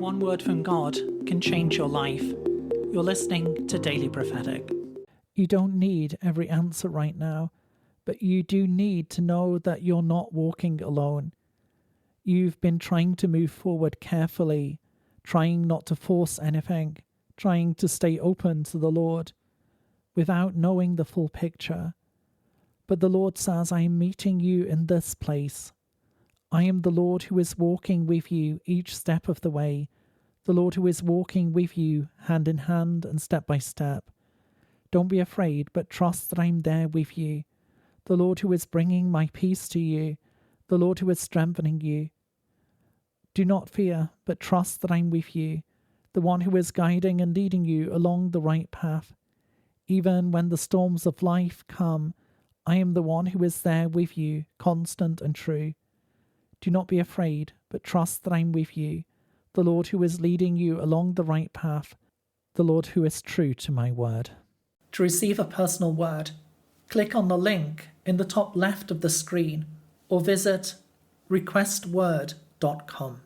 one word from God can change your life. You're listening to Daily Prophetic. You don't need every answer right now, but you do need to know that you're not walking alone. You've been trying to move forward carefully, trying not to force anything, trying to stay open to the Lord, without knowing the full picture. But the Lord says, I am meeting you in this place. I am the Lord who is walking with you each step of the way, the Lord who is walking with you hand in hand and step by step. Don't be afraid, but trust that I am there with you, the Lord who is bringing my peace to you, the Lord who is strengthening you. Do not fear, but trust that I am with you, the one who is guiding and leading you along the right path. Even when the storms of life come, I am the one who is there with you, constant and true. Do not be afraid, but trust that I am with you, the Lord who is leading you along the right path, the Lord who is true to my word. To receive a personal word, click on the link in the top left of the screen or visit requestword.com.